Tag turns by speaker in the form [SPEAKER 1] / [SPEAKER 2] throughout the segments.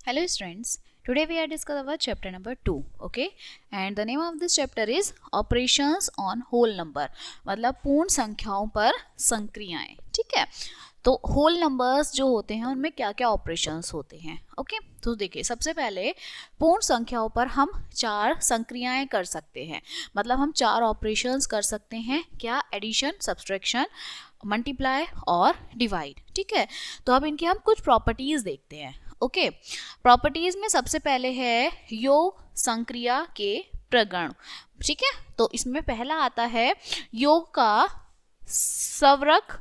[SPEAKER 1] Hello students, today we are discussing about chapter number 2, okay, and the name of this chapter is operations on whole number, मतलब पूर्ण संख्याओं पर संक्रियाएं. ठीक है, तो होल नंबर्स जो होते हैं उनमें क्या क्या ऑपरेशंस होते हैं. ओके, तो देखिए सबसे पहले पूर्ण संख्याओं पर हम 4 संक्रियाएं कर सकते हैं, मतलब हम 4 ऑपरेशंस कर सकते हैं. क्या? एडिशन, सब्सट्रैक्शन, मल्टीप्लाई और डिवाइड. ठीक है, तो अब इनकी हम कुछ प्रॉपर्टीज देखते हैं. ओके, प्रॉपर्टीज में सबसे पहले है योग संक्रिया के प्रगण. ठीक है, तो इसमें पहला आता है योग का सवरक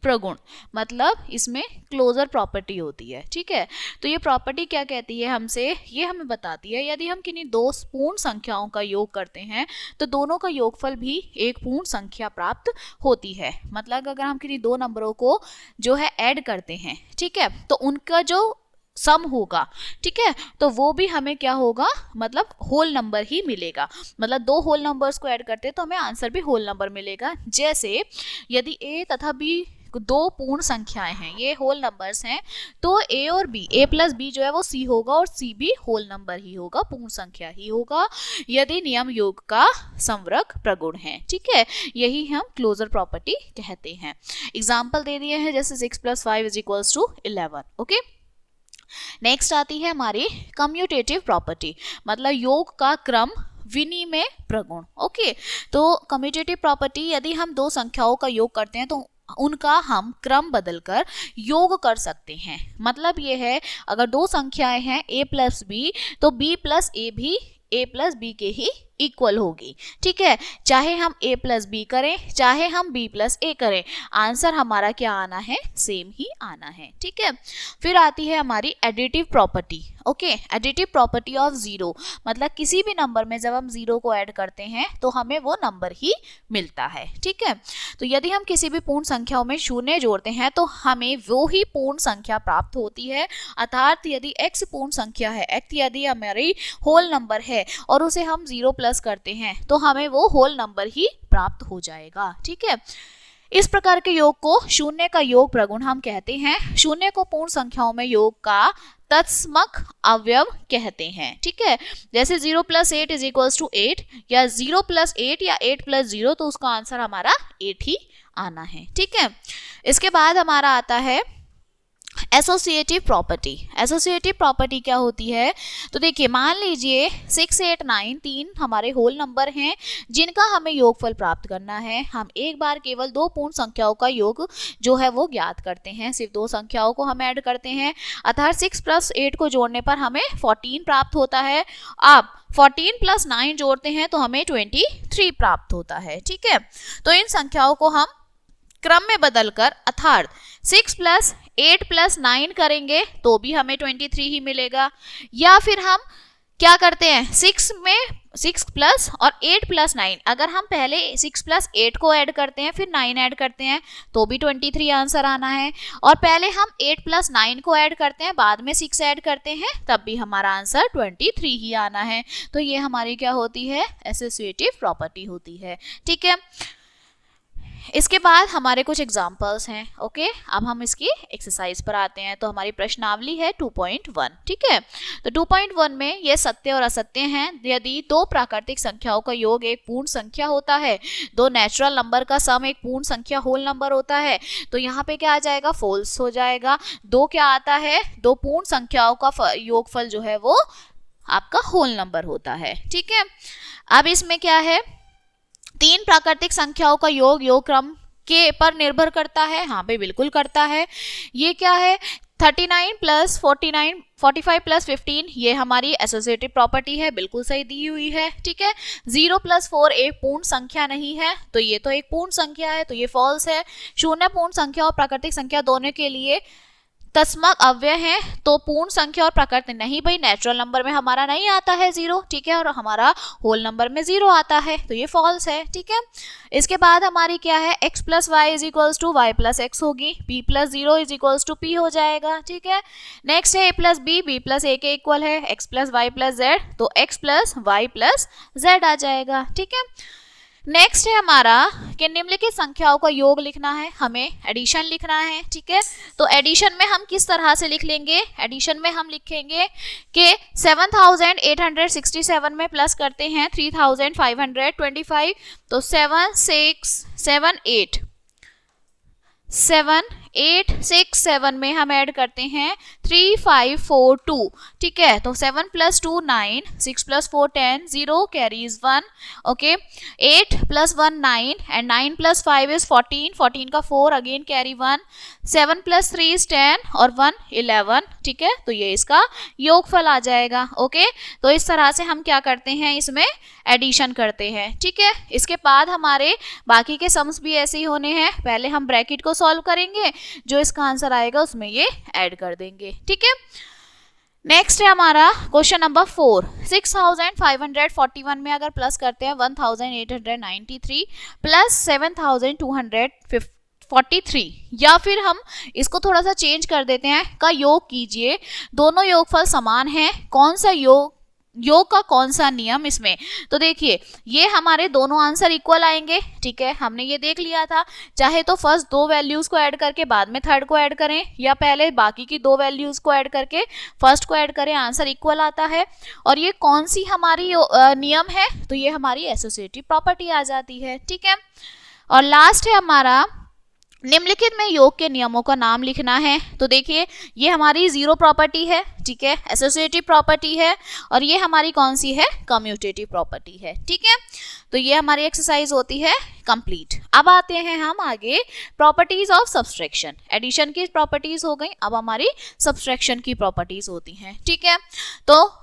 [SPEAKER 1] प्रगुण, मतलब इसमें क्लोजर प्रॉपर्टी होती है. ठीक है, तो ये प्रॉपर्टी क्या कहती है हमसे, ये हमें बताती है यदि हम किन्हीं दो पूर्ण संख्याओं का योग करते हैं तो दोनों का योगफल भी एक पूर्ण संख्या प्राप्त होती है. मतलब अगर हम किन्हीं दो नंबरों को जो है ऐड करते हैं, ठीक है, तो उनका जो सम होगा, ठीक है, तो वो भी हमें क्या होगा, मतलब होल नंबर ही मिलेगा. मतलब दो होल नंबर्स को ऐड करते हैं तो हमें आंसर भी होल नंबर मिलेगा. जैसे यदि a तथा b दो पूर्ण संख्याएं हैं, ये होल नंबर्स हैं, तो a और b, a प्लस b जो है वो c होगा और c भी होल नंबर ही होगा, पूर्ण संख्या ही होगा, यदि नियम योग का संवरक प्रगुण है. ठीक है, यही हम क्लोजर प्रॉपर्टी कहते हैं. एग्जाम्पल दे दिए हैं, जैसे 6 + 5 = 11. ओके, नेक्स्ट आती है हमारी कम्यूटेटिव प्रॉपर्टी, मतलब योग का क्रम विनिमय प्रगुण. ओके, तो कम्यूटेटिव प्रॉपर्टी, यदि हम दो संख्याओं का योग करते हैं तो उनका हम क्रम बदलकर योग कर सकते हैं. मतलब ये है, अगर दो संख्याएं हैं a + b, तो b + a भी a + b के ही इक्वल होगी. ठीक है, चाहे हम a + b करें, चाहे हम b + a करें, आंसर हमारा क्या आना है, सेम ही आना है. ठीक है, फिर आती है हमारी additive property. Okay, additive property of zero, मतलब किसी भी नंबर में जब हम जीरो को ऐड करते हैं तो हमें वो नंबर ही मिलता है. ठीक है, तो यदि हम किसी भी पूर्ण संख्याओं में शून्य जोड़ते हैं तो हमें वो ही पूर्ण संख्या प्राप्त होती है. अर्थात यदि x पूर्ण संख्या है, x यदि हमारी होल नंबर है और उसे हम 0 प्लस करते हैं तो हमें वो होल नंबर ही प्राप्त हो जाएगा. ठीक है, इस प्रकार के योग को शून्य का योग प्रगुण हम कहते हैं. शून्य को पूर्ण संख्याओं में योग का तत्समक अवयव कहते हैं. ठीक है, जैसे 0 + 8 = 8 या 0 + 8 या 8 + 0, तो उसका आंसर हमारा 8 ही आना है. ठीक है, इसके बाद हमारा आता है एसोसिएटिव प्रॉपर्टी. एसोसिएटिव प्रॉपर्टी क्या होती है, तो देखिए मान लीजिए 6, 8, 9 तीन हमारे होल नंबर हैं जिनका हमें योगफल प्राप्त करना है. हम एक बार केवल दो पूर्ण संख्याओं का योग जो है वो ज्ञात करते हैं, सिर्फ दो संख्याओं को हम ऐड करते हैं. अर्थात 6 + 8 को जोड़ने पर हमें 14 प्राप्त होता है. अब 14 + 9 जोड़ते हैं तो हमें 23 प्राप्त होता है. ठीक है, तो इन संख्याओं को हम क्रम में बदलकर, अर्थात 6 + 8 + 9 करेंगे तो भी हमें 23 ही मिलेगा. या फिर हम क्या करते हैं, 6 प्लस और 8 + 9, अगर हम पहले 6 + 8 को ऐड करते हैं फिर 9 ऐड करते हैं तो भी 23 आंसर आना है. और पहले हम 8 + 9 को ऐड करते हैं, बाद में 6 ऐड करते हैं, तब भी हमारा आंसर 23 ही आना है. तो ये हमारी क्या होती है, एसोसिएटिव प्रॉपर्टी होती है. ठीक है, इसके बाद हमारे कुछ एग्जाम्पल्स हैं. ओके, अब हम इसकी एक्सरसाइज पर आते हैं. तो हमारी प्रश्नावली है 2.1. ठीक है, तो 2.1 में ये सत्य और असत्य हैं. यदि दो प्राकृतिक संख्याओं का योग एक पूर्ण संख्या होता है, दो नेचुरल नंबर का सम एक पूर्ण संख्या होल नंबर होता है, तो यहाँ पे क्या आ जाएगा, फॉल्स हो जाएगा. दो क्या आता है, दो पूर्ण संख्याओं का योगफल जो है वो आपका होल नंबर होता है. ठीक है, अब इसमें क्या है, तीन प्राकृतिक संख्याओं का योग योग क्रम के पर निर्भर करता है. हाँ भाई, बिल्कुल करता है. ये क्या है, 39 + 49, 45 + 15, ये हमारी एसोसिएटिव प्रॉपर्टी है, बिल्कुल सही दी हुई है. ठीक है, 0 + 4 एक पूर्ण संख्या नहीं है, तो ये तो एक पूर्ण संख्या है, तो ये फॉल्स है. शून्य पूर्ण संख्या और प्राकृतिक संख्या दोनों के लिए तस्मक अव्यय है, तो पूर्ण संख्या और प्राकृतिक नहीं भाई, नेचुरल नंबर में हमारा नहीं आता है 0. ठीक है, और हमारा होल नंबर में 0 आता है, तो ये फॉल्स है. ठीक है, इसके बाद हमारी क्या है, x + y = y + x होगी, p + 0 = p हो जाएगा. ठीक है, नेक्स्ट है a + b, b + a के इक्वल है, x + y + z, तो x + y + z आ जाएगा. ठीक है, नेक्स्ट है हमारा कि निम्नलिखित संख्याओं का योग लिखना है, हमें एडिशन लिखना है। ठीक है, तो एडिशन में हम किस तरह से लिख लेंगे, एडिशन में हम लिखेंगे कि 7867 में प्लस करते हैं 3525, तो 7 6 7 8 7 8 6 7 में हम ऐड करते हैं 3 5 4 2। ठीक है, तो 7 + 2 9, 6 + 4 10, 0 कैरीज 1। ओके, 8 + 1 9 एंड 9 + 5 इज 14, 14 का 4 अगेन कैरी 1, 7 + 3 इज 10 और 1 11। ठीक है, तो ये इसका योगफल आ जाएगा। ओके, तो इस तरह से हम क्या करते हैं, इसमें एडिशन करते हैं। ठीक है, इसके बाद हमारे बाकी के सम्स भी ऐसे ही होने हैं। पहले हम ब्रैकेट को सॉल्व करेंगे, जो इसका आंसर आएगा उसमें ये ऐड कर देंगे। ठीक है, नेक्स्ट है हमारा क्वेश्चन नंबर 4। 6541 में अगर प्लस करते हैं 1893 प्लस 7243, या फिर हम इसको थोड़ा सा चेंज कर देते हैं, का योग कीजिए। दोनों योगफल समान हैं, कौन सा योग का कौन सा नियम इसमें, तो देखिए ये हमारे दोनों आंसर इक्वल आएंगे। ठीक है, हमने ये देख लिया था, चाहे तो फर्स्ट 2 वैल्यूज को ऐड करके बाद में थर्ड को ऐड करें, या पहले बाकी की 2 वैल्यूज को ऐड करके फर्स्ट को ऐड करें, आंसर इक्वल आता है। और ये कौन सी हमारी नियम है, तो ये हमारी एसोसिएटिव प्रॉपर्टी आ जाती है। ठीक है, और लास्ट है हमारा निम्नलिखित में योग के नियमों का नाम लिखना है। तो देखिए ये हमारी जीरो प्रॉपर्टी है, ठीक है, एसोसिएटिव प्रॉपर्टी है, और ये हमारी कौन सी है, कम्यूटेटिव प्रॉपर्टी है। ठीक है, तो ये हमारी एक्सरसाइज होती है कंप्लीट। अब आते हैं हम आगे प्रॉपर्टीज ऑफ सब्सट्रैक्शन। एडिशन की प्रॉपर्टीज हो गई, अब हमारी सब्सट्रैक्शन की प्रॉपर्टीज होती हैं। ठीक है, तो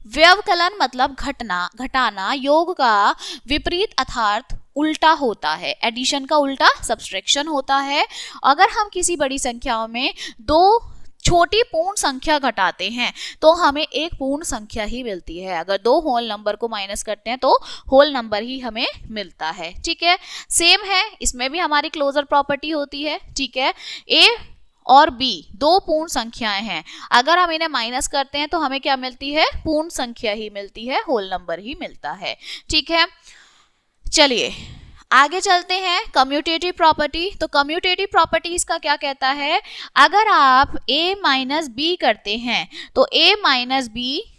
[SPEAKER 1] व्यवकलन मतलब घटना घटाना, योग का विपरीत अर्थात उल्टा होता है। एडिशन का उल्टा सब्सट्रैक्शन होता है। अगर हम किसी बड़ी संख्याओं में 2 छोटी पूर्ण संख्या घटाते हैं तो हमें एक पूर्ण संख्या ही मिलती है। अगर 2 होल नंबर को माइनस करते हैं तो होल नंबर ही हमें मिलता है। ठीक है, सेम है, इसमें भी हमारी क्लोजर प्रॉपर्टी होती है। ठीक है, ए और बी 2 पूर्ण संख्याएं हैं, अगर हम इन्हें माइनस करते हैं तो हमें क्या मिलती है, पूर्ण संख्या ही मिलती है, होल नंबर ही मिलता है। ठीक है, चलिए आगे चलते हैं कम्यूटेटिव प्रॉपर्टी। तो कम्यूटेटिव प्रॉपर्टी इसका क्या कहता है, अगर आप a माइनस बी करते हैं तो a माइनस बी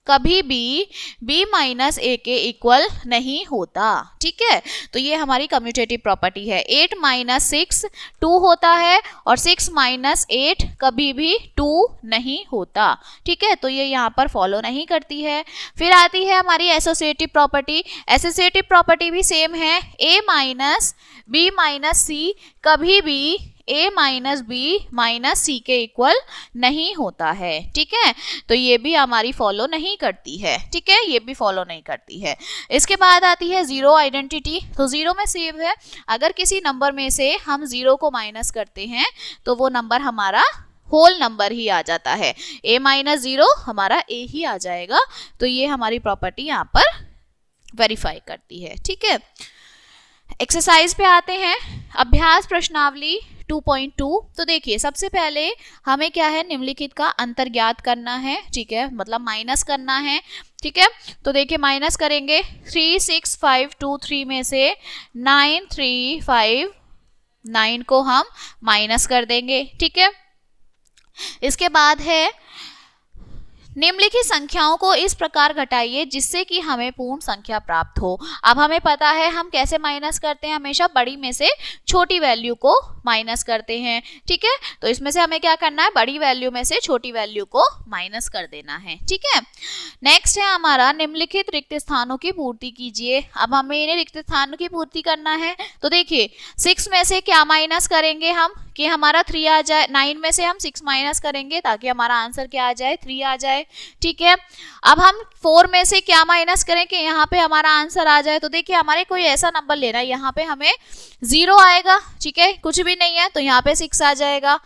[SPEAKER 1] कभी भी b माइनस a के इक्वल नहीं होता। ठीक है, तो ये हमारी कम्यूटेटिव प्रॉपर्टी है। 8 माइनस 6 2 होता है, और 6 माइनस 8 कभी भी 2 नहीं होता। ठीक है, तो ये यहाँ पर फॉलो नहीं करती है। फिर आती है हमारी एसोसिएटिव प्रॉपर्टी। एसोसिएटिव प्रॉपर्टी भी सेम है, a minus b minus c कभी भी a माइनस बी माइनस सी के इक्वल नहीं होता है। ठीक है, तो ये भी हमारी फॉलो नहीं करती है। ठीक है, ये भी फॉलो नहीं करती है। इसके बाद आती है जीरो आइडेंटिटी। तो जीरो में सेव है, अगर किसी नंबर में से हम जीरो को माइनस करते हैं तो वो नंबर हमारा होल नंबर ही आ जाता है, a माइनस 0 हमारा a ही आ जाएगा। तो ये हमारी प्रॉपर्टी यहाँ पर वेरीफाई करती है। ठीक है, एक्सरसाइज पे आते हैं, अभ्यास प्रश्नावली 2.2। तो देखिए सबसे पहले हमें क्या है, निम्नलिखित का अंतर ज्ञात करना है। ठीक है, मतलब माइनस करना है। ठीक है, तो देखिए माइनस करेंगे 3 6 5 2 3 में से 9 3 5 9 को हम माइनस कर देंगे। ठीक है, इसके बाद है निम्नलिखित संख्याओं को इस प्रकार घटाइए जिससे कि हमें पूर्ण संख्या प्राप्त हो। अब हमें पता है हम कैसे माइनस करते हैं, हमेशा बड़ी में से छोटी वैल्यू को माइनस करते हैं। ठीक है, तो इसमें से हमें क्या करना है, बड़ी वैल्यू में से छोटी वैल्यू को माइनस कर देना है। ठीक है, नेक्स्ट है हमारा निम्नलिखित रिक्त स्थानों की पूर्ति कीजिए। अब हमें इन्हें रिक्त स्थानों की पूर्ति करना है। तो देखिए 6 में से क्या माइनस करेंगे हम, कि हमारा 3 आ जाए। 9 में से हम 6 माइनस करेंगे ताकि हमारा आंसर क्या आ जाए, 3 आ जाए। ठीक है, अब हम 4 में से क्या माइनस करें कि यहाँ पे हमारा आंसर आ जाए। तो देखिए हमारे कोई ऐसा नंबर लेना है, यहाँ पे हमें 0 आएगा। ठीक है, कुछ भी नहीं है तो यहाँ पे 6 आ जाएगा,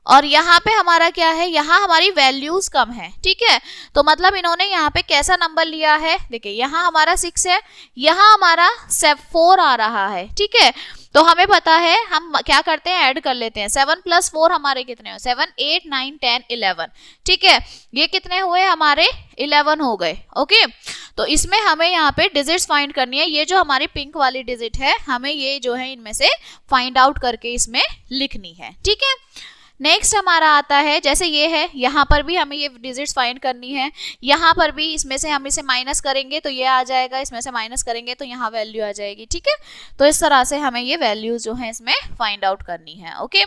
[SPEAKER 1] और यहाँ पे हमारा क्या है, यहाँ हमारी वैल्यूज कम है। ठीक है, तो मतलब इन्होंने यहाँ पे कैसा नंबर लिया है, देखिए यहाँ हमारा 6 है, यहाँ हमारा 4 आ रहा है। ठीक है, तो हमें पता है हम क्या करते हैं, ऐड कर लेते हैं। 7 + 4 हमारे कितने हो, 7 8 9 10 11। ठीक है, ये कितने हुए हमारे, 11 हो गए। ओके, तो इसमें हमें यहाँ पे डिजिट्स फाइंड करनी है। ये जो हमारी पिंक वाली डिजिट है, हमें ये जो है इनमें से फाइंड आउट करके इसमें लिखनी है, ठीक है। नेक्स्ट हमारा आता है, जैसे ये है, यहाँ पर भी हमें ये डिजिट्स फाइंड करनी है। यहाँ पर भी इसमें से हम इसे माइनस करेंगे तो ये आ जाएगा, इसमें से माइनस करेंगे तो यहाँ वैल्यू आ जाएगी, ठीक है। तो इस तरह से हमें ये वैल्यूज जो है इसमें फाइंड आउट करनी है, ओके।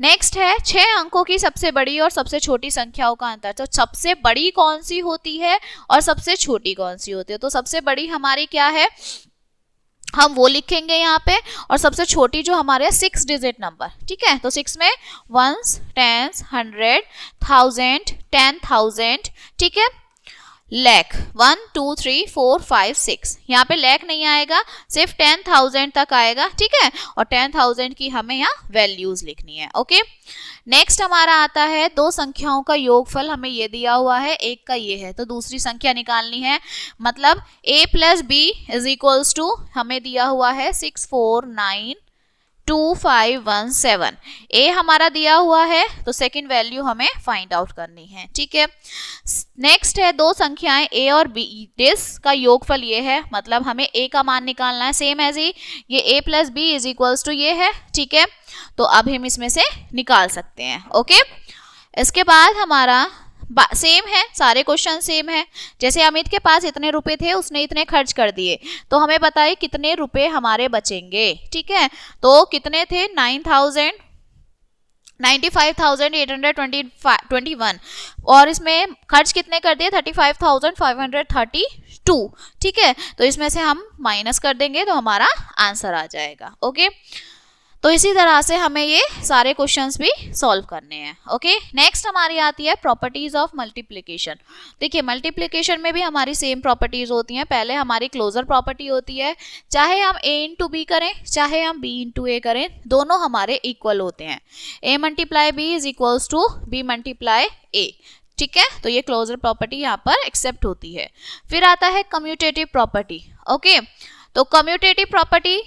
[SPEAKER 1] नेक्स्ट है 6 अंकों की सबसे बड़ी और सबसे छोटी संख्याओं का अंतर। तो सबसे बड़ी कौन सी होती है और सबसे छोटी कौन सी होती है? तो सबसे बड़ी हमारी क्या है, हम वो लिखेंगे यहाँ पे, और सबसे छोटी जो हमारे 6 डिजिट नंबर, ठीक है। तो 6 में 1s, 10s, 100, 1000, 10,000, ठीक है। लाख 1 2 3 4 5 6, यहाँ पे लाख नहीं आएगा, सिर्फ 10,000 तक आएगा, ठीक है। और 10,000 की हमें यहाँ वैल्यूज लिखनी है, ओके। नेक्स्ट हमारा आता है दो संख्याओं का योगफल, हमें ये दिया हुआ है, एक का ये है, तो दूसरी संख्या निकालनी है। मतलब a plus b is equals to, हमें दिया हुआ है 6492517, a हमारा दिया हुआ है, तो सेकंड वैल्यू हमें फाइंड आउट करनी है, ठीक है। नेक्स्ट है दो संख्याएं a और b, दिस का योगफल ये है, मतलब हमें a का मान निकालना है, सेम एज ये a plus b is equals to ये है, ठीक है। तो अब हम इसमें से निकाल सकते हैं, ओके। इसके बाद हमारा सेम है, सारे क्वेश्चन सेम है। जैसे अमित के पास इतने रुपए थे, उसने इतने खर्च कर दिए, तो हमें बताइए कितने रुपए हमारे बचेंगे, ठीक है। तो कितने थे, 95,821, और इसमें खर्च कितने कर दिए, 35,532, ठीक है। तो इसमें से हम माइनस कर देंगे तो हमारा आंसर आ जाएगा, ओके। तो इसी तरह से हमें ये सारे क्वेश्चंस भी सॉल्व करने हैं, ओके। नेक्स्ट हमारी आती है प्रॉपर्टीज ऑफ मल्टीप्लिकेशन। देखिए मल्टीप्लिकेशन में भी हमारी सेम प्रॉपर्टीज होती हैं। पहले हमारी क्लोजर प्रॉपर्टी होती है, चाहे हम a इंटू बी करें चाहे हम b इंटू ए करें, दोनों हमारे इक्वल होते हैं। a multiply b is equals to b multiply a, ठीक है। तो ये क्लोजर प्रॉपर्टी यहाँ पर एक्सेप्ट होती है। फिर आता है कम्यूटेटिव प्रॉपर्टी, ओके। तो कम्यूटेटिव प्रॉपर्टी,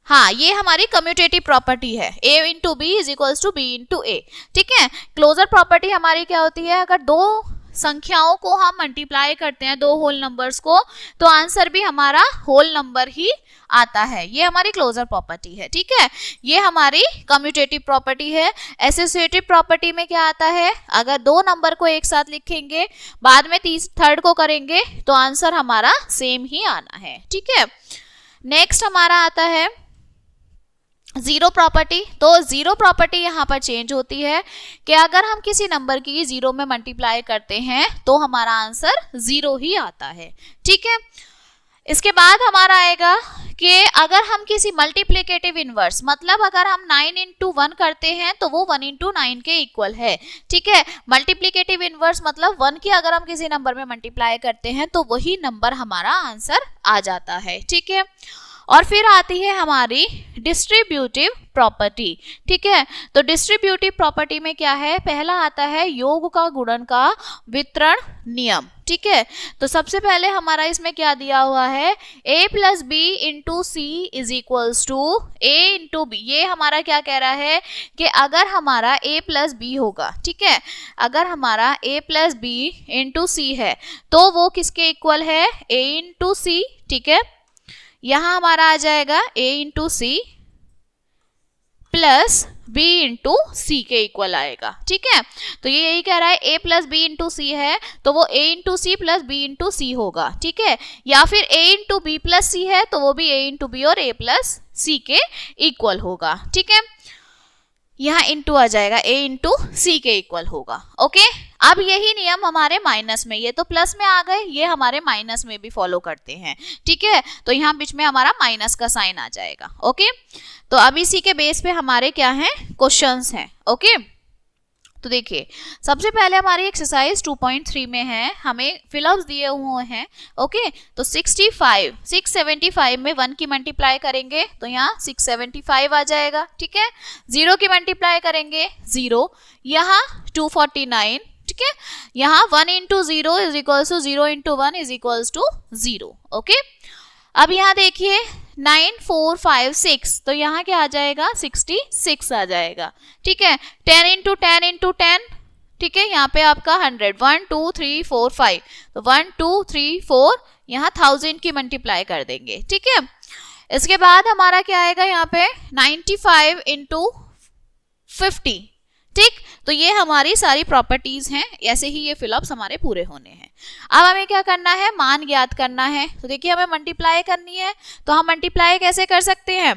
[SPEAKER 1] हाँ, ये हमारी कम्यूटेटिव प्रॉपर्टी है, a into B is equals to B into A, ठीक है। क्लोजर प्रॉपर्टी हमारी क्या होती है, अगर दो संख्याओं को हम मल्टीप्लाई करते हैं, दो होल नंबर्स को, तो आंसर भी हमारा होल नंबर ही आता है। ये हमारी क्लोजर प्रॉपर्टी है, ठीक है। ये हमारी कम्यूटेटिव प्रॉपर्टी है। एसोसिएटिव प्रॉपर्टी में क्या आता है, अगर दो नंबर को एक साथ लिखेंगे, बाद में थर्ड को करेंगे, तो आंसर हमारा सेम ही आना है, ठीक है। नेक्स्ट हमारा आता है जीरो प्रॉपर्टी। तो जीरो प्रॉपर्टी यहाँ पर चेंज होती है कि अगर हम किसी नंबर की जीरो में मल्टीप्लाई करते हैं तो हमारा आंसर जीरो ही आता है, ठीक है। इसके बाद हमारा आएगा कि अगर हम किसी मल्टीप्लिकेटिव इनवर्स, मतलब अगर हम 9 इंटू 1 करते हैं तो वो 1 इंटू 9 के इक्वल है, ठीक है। मल्टीप्लिकेटिव इनवर्स मतलब 1 की अगर हम किसी नंबर में मल्टीप्लाई करते हैं तो वही नंबर हमारा आंसर आ जाता है, ठीक है। और फिर आती है हमारी डिस्ट्रीब्यूटिव प्रॉपर्टी, ठीक है। तो डिस्ट्रीब्यूटिव प्रॉपर्टी में क्या है, पहला आता है योग का गुणन का वितरण नियम, ठीक है। तो सबसे पहले हमारा इसमें क्या दिया हुआ है, a plus B into C is equals to a into B. ये हमारा क्या कह रहा है कि अगर हमारा a प्लस बी होगा, ठीक है, अगर हमारा a plus B into C है तो वो किसके इक्वल है, a इंटू सी, ठीक है। यहां हमारा आ जाएगा a into C plus b into C के इक्वल आएगा, ठीक है। तो ये यही कह रहा है a plus B into C है तो वो a into C plus b into C होगा, ठीक है। या फिर a into B plus C है तो वो भी a इंटू बी और a प्लस सी के इक्वल होगा, ठीक है। यहाँ इंटू आ जाएगा, a इंटू सी के इक्वल होगा, ओके। अब यही नियम हमारे माइनस में, ये तो प्लस में आ गए, ये हमारे माइनस में भी फॉलो करते हैं, ठीक है। तो यहाँ बीच में हमारा माइनस का साइन आ जाएगा, ओके। तो अब इसी के बेस पे हमारे क्या हैं, क्वेश्चंस हैं, ओके। तो देखिए सबसे पहले हमारी एक्सरसाइज 2.3 में है, हमें फिलअप्स दिए हुए हैं, ओके। तो 675 में 1 की मल्टीप्लाई करेंगे तो यहाँ 675 आ जाएगा, ठीक है। 0 की मल्टीप्लाई करेंगे 0, यहाँ 249, ठीक है। यहाँ 1 into 0 is equals to 0 into 1 is equals to 0, okay. अब यहाँ देखिए 9 4 5 6, तो यहाँ क्या आ जाएगा, 66 आ जाएगा, ठीक है। 10 इंटू 10 इंटू 10 ठीक है, यहाँ पे आपका 100, 1 2 3 4 5, तो 1 2 3 4 यहाँ 1000 की मल्टीप्लाई कर देंगे, ठीक है। इसके बाद हमारा क्या आएगा यहाँ पे 95 इंटू 50, ठीक। तो ये हमारी सारी प्रॉपर्टीज हैं, ऐसे ही ये फिलअप्स हमारे पूरे होने हैं। अब हमें क्या करना है, मान ज्ञात करना है। तो देखिए हमें मल्टीप्लाई करनी है, तो हम मल्टीप्लाई कैसे कर सकते हैं,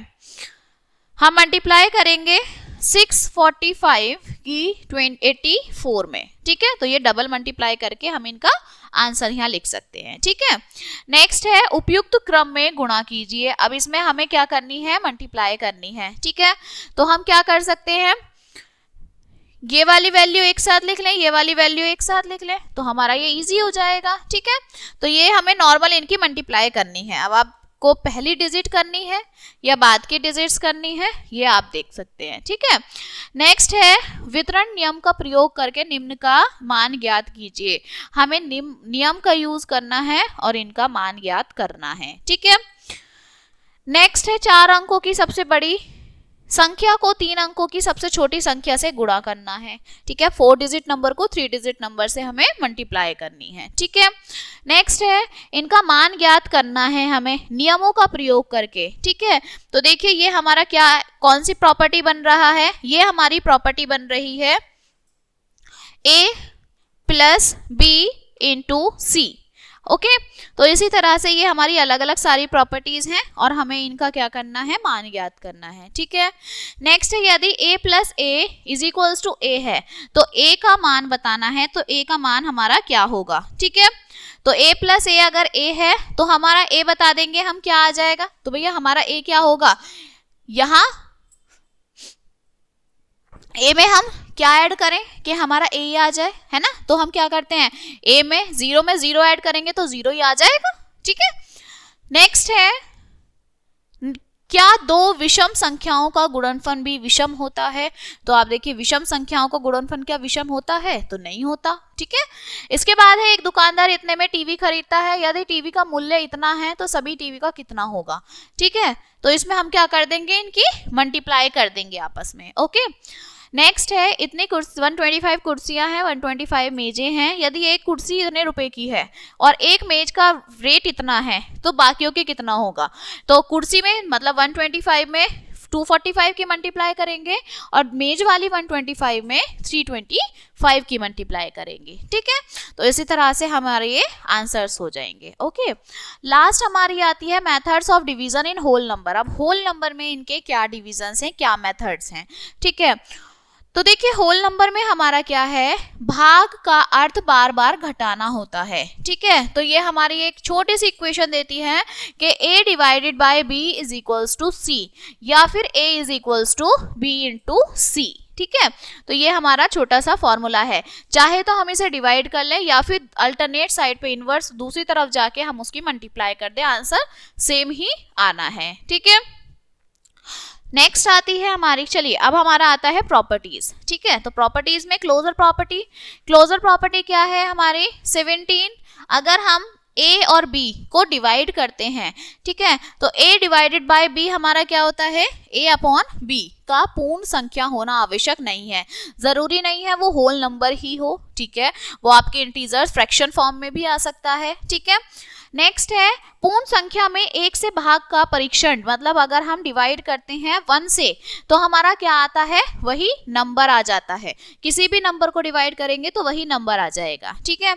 [SPEAKER 1] हम मल्टीप्लाई करेंगे 645 की 84 में, ठीक है। तो ये डबल मल्टीप्लाई करके हम इनका आंसर यहाँ लिख सकते हैं, ठीक है। नेक्स्ट है उपयुक्त क्रम में गुणा कीजिए। अब इसमें हमें क्या करनी है, मल्टीप्लाई करनी है, ठीक है। तो हम क्या कर सकते हैं, ये वाली वैल्यू एक साथ लिख लें, ये वाली वैल्यू एक साथ लिख लें, तो हमारा ये इजी हो जाएगा, ठीक है। तो ये हमें नॉर्मल इनकी मल्टीप्लाई करनी है। अब आपको पहली डिजिट करनी है या बाद की डिजिट्स करनी है, ये आप देख सकते हैं, ठीक है। नेक्स्ट है वितरण नियम का प्रयोग करके निम्न का मान ज्ञात कीजिए। हमें नियम का यूज करना है और इनका मान ज्ञात करना है, ठीक है। नेक्स्ट है 4 अंकों की सबसे बड़ी संख्या को 3 अंकों की सबसे छोटी संख्या से गुणा करना है, ठीक है। 4 डिजिट नंबर को 3 डिजिट नंबर से हमें मल्टीप्लाई करनी है, ठीक है। नेक्स्ट है इनका मान ज्ञात करना है हमें नियमों का प्रयोग करके, ठीक है। तो देखिए ये हमारा क्या, कौन सी प्रॉपर्टी बन रहा है, ये हमारी प्रॉपर्टी बन रही है a plus b into C, okay. तो इसी तरह से ये हमारी अलग अलग सारी प्रॉपर्टीज हैं और हमें इनका क्या करना है, मान ज्ञात करना है, ठीक है। नेक्स्ट है यदि a plus a is equals to a है, तो a का मान बताना है, तो a का मान हमारा क्या होगा, ठीक है। तो a प्लस a अगर a है तो हमारा a बता देंगे हम, क्या आ जाएगा, तो भैया हमारा a क्या होगा, यहाँ a में हम क्या ऐड करें कि हमारा a आ जाए, है ना। तो हम क्या करते हैं, a में 0 ऐड करेंगे तो 0 ही आ जाएगा, ठीक है। नेक्स्ट है क्या दो विषम संख्याओं का गुणनफल भी विषम होता है। तो आप देखिए विषम संख्याओं का गुणनफल क्या विषम होता है, तो नहीं होता, ठीक है। इसके बाद है एक दुकानदार इतने में टीवी खरीदता है, यदि टीवी का मूल्य इतना है तो सभी टीवी का कितना होगा, ठीक है। तो इसमें हम क्या कर देंगे, इनकी मल्टीप्लाई कर देंगे आपस में, ओके। नेक्स्ट है इतनी 125 कुर्सियां हैं, 125 मेजें हैं, यदि एक कुर्सी इतने रुपए की है और एक मेज का रेट इतना है तो बाकियों के कितना होगा। तो कुर्सी में मतलब 125 में 245 की मल्टीप्लाई करेंगे और मेज वाली 125 में 325 की मल्टीप्लाई करेंगे, ठीक है। तो इसी तरह से हमारे ये आंसर्स हो जाएंगे, ओके। लास्ट हमारी आती है methods of division in whole number. अब होल नंबर में इनके क्या डिविजन्स हैं, क्या मेथड्स हैं, ठीक है। तो देखिए होल नंबर में हमारा क्या है, भाग का अर्थ बार बार घटाना होता है, ठीक है। तो ये हमारी एक छोटी सी इक्वेशन देती है कि a divided by b is equals to c या फिर a is equals to b into c, ठीक है। तो ये हमारा छोटा सा फॉर्मूला है, चाहे तो हम इसे डिवाइड कर लें या फिर अल्टरनेट साइड पे इनवर्स दूसरी तरफ जाके हम उसकी मल्टीप्लाई कर दें, आंसर सेम ही आना है, ठीक है। नेक्स्ट आती है हमारी, चलिए अब हमारा आता है प्रॉपर्टीज, ठीक है। तो प्रॉपर्टीज में क्लोजर प्रॉपर्टी क्या है हमारे 17, अगर हम a और b को डिवाइड करते हैं, ठीक है, तो a डिवाइडेड बाय b हमारा क्या होता है, a अपॉन b का पूर्ण संख्या होना आवश्यक नहीं है, जरूरी नहीं है वो होल नंबर ही हो, ठीक है, वो आपके इंटीजर्स फ्रैक्शन फॉर्म में भी आ सकता है, ठीक है। नेक्स्ट है पूर्ण संख्या में 1 से भाग का परीक्षण, मतलब अगर हम डिवाइड करते हैं 1 से तो हमारा क्या आता है, वही नंबर आ जाता है, किसी भी नंबर को डिवाइड करेंगे तो वही नंबर आ जाएगा, ठीक है।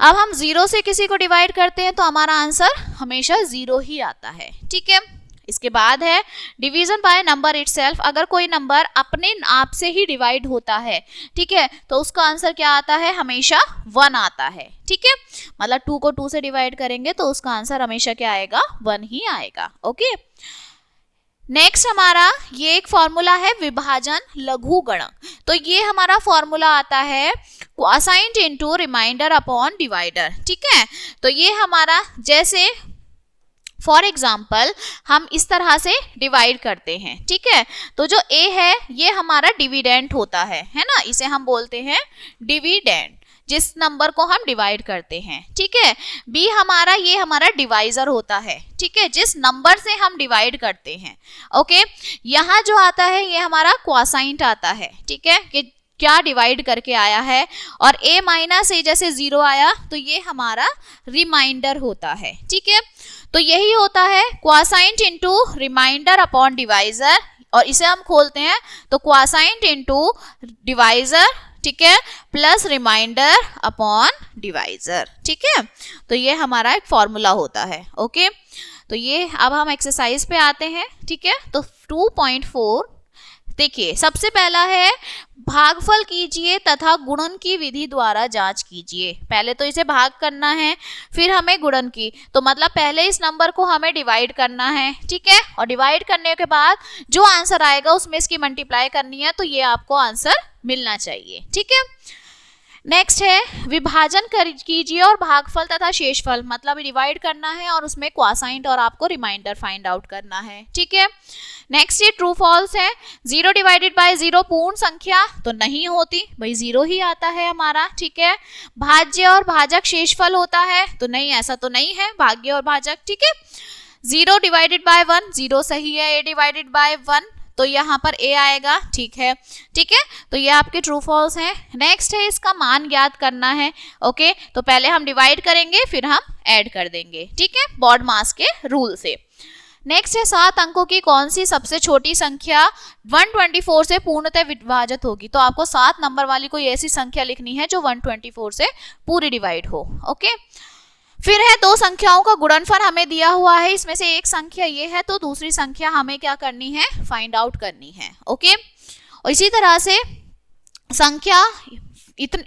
[SPEAKER 1] अब हम 0 से किसी को डिवाइड करते हैं तो हमारा आंसर हमेशा 0 ही आता है, ठीक है। इसके बाद है डिवीजन बाय नंबर इटसेल्फ, अगर कोई नंबर अपने आप से ही डिवाइड होता है, ठीक है, तो उसका आंसर क्या आता है, हमेशा 1 आता है, ठीक है। मतलब 2 को 2 से डिवाइड करेंगे तो उसका आंसर हमेशा क्या आएगा, 1 ही आएगा, ओके। नेक्स्ट हमारा ये एक फॉर्मूला है विभाजन लघुगणक, तो ये हमारा फॉर्मूला आता है quotient into remainder upon divider, ठीक है। तो ये हमारा जैसे फॉर एग्जाम्पल हम इस तरह से डिवाइड करते हैं, ठीक है। तो जो a है ये हमारा डिविडेंड होता है ना, इसे हम बोलते हैं डिविडेंड, जिस नंबर को हम डिवाइड करते हैं, ठीक है। b हमारा ये हमारा डिवाइजर होता है, ठीक है, जिस नंबर से हम डिवाइड करते हैं, ओके। यहाँ जो आता है ये हमारा क्वोशिएंट आता है, ठीक है, क्या डिवाइड करके आया है, और a माइनस a जैसे 0 आया तो ये हमारा रिमाइंडर होता है, ठीक है। तो यही होता है क्वासाइंट इनटू रिमाइंडर अपॉन डिवाइजर, और इसे हम खोलते हैं तो क्वासाइंट इनटू डिवाइजर, ठीक है, प्लस रिमाइंडर अपॉन डिवाइजर, ठीक है। तो ये हमारा एक फॉर्मूला होता है, ओके। तो ये अब हम एक्सरसाइज पे आते हैं, ठीक है। तो 2.4 देखिए, सबसे पहला है भागफल कीजिए तथा गुणन की विधि द्वारा जांच कीजिए। पहले तो इसे भाग करना है, फिर हमें गुणन की, तो मतलब पहले इस नंबर को हमें डिवाइड करना है, ठीक है, और डिवाइड करने के बाद जो आंसर आएगा उसमें इसकी मल्टीप्लाई करनी है, तो ये आपको आंसर मिलना चाहिए, ठीक है। नेक्स्ट है विभाजन कीजिए और भागफल तथा शेषफल, मतलब डिवाइड करना है और उसमें क्वासाइंट और आपको रिमाइंडर फाइंड आउट करना है, ठीक है। नेक्स्ट ये ट्रू फॉल्स है, 0 डिवाइडेड बाय 0 पूर्ण संख्या तो नहीं होती, भाई 0 ही आता है हमारा, ठीक है। भाज्य और भाजक शेषफल होता है तो नहीं, ऐसा तो नहीं है भाग्य और भाजक, ठीक है। 0 डिवाइडेड बाय 1 0 सही है, a डिवाइडेड बाय 1 तो यहाँ पर a आएगा, ठीक है, ठीक है। तो ये आपके ट्रू फॉल्स हैं। नेक्स्ट है इसका मान ज्ञात करना है, ओके। तो पहले हम डिवाइड करेंगे फिर हम ऐड कर देंगे, ठीक है, बॉड मास के रूल से। नेक्स्ट है 7 अंकों की कौन सी सबसे छोटी संख्या 124 से पूर्णतः विभाजित होगी। तो आपको 7 नंबर वाली कोई ऐसी संख्या लिखनी है जो 124 से पूरी डिवाइड हो, ओके। फिर है 2 संख्याओं का गुणनफल हमें दिया हुआ है, इसमें से एक संख्या ये है तो दूसरी संख्या हमें क्या करनी है, फाइंड आउट करनी है, ओके। और इसी तरह से संख्या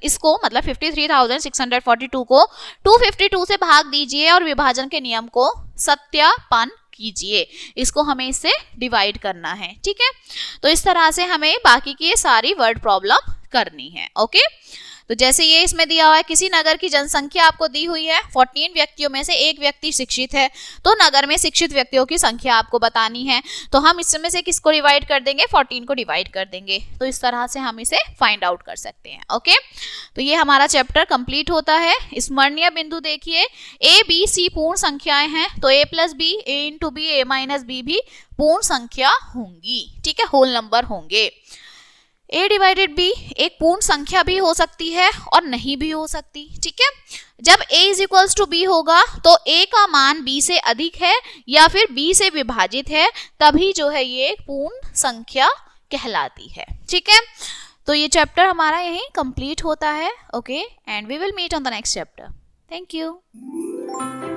[SPEAKER 1] इसको मतलब 53,642 को 252 से भाग दीजिए और विभाजन के नियम को सत्यापन कीजिए, इसको हमें इससे डिवाइड करना है, ठीक है। तो इस तरह से हमें बाकी की सारी वर्ड प्रॉब्लम करनी है, ओके। तो जैसे ये इसमें दिया हुआ है, किसी नगर की जनसंख्या आपको दी हुई है, 14 व्यक्तियों में से एक व्यक्ति शिक्षित है, तो नगर में शिक्षित व्यक्तियों की संख्या आपको बतानी है। तो हम इसमें से किसको डिवाइड कर देंगे, 14 को डिवाइड कर देंगे। तो इस तरह से हम इसे फाइंड आउट कर सकते हैं, ओके। तो ये हमारा चैप्टर कंप्लीट होता है। स्मरणीय बिंदु देखिए, ए बी सी पूर्ण संख्याएं हैं, तो a plus B, a into B, a minus B भी पूर्ण संख्या होंगी, ठीक है, होल नंबर होंगे। a डिवाइडेड b एक पूर्ण संख्या भी हो सकती है और नहीं भी हो सकती, ठीक है। जब a is equals to b होगा तो a का मान b से अधिक है या फिर b से विभाजित है, तभी जो है ये पूर्ण संख्या कहलाती है, ठीक है। तो ये चैप्टर हमारा यहीं कंप्लीट होता है, okay, and we will meet on the next chapter. Thank you.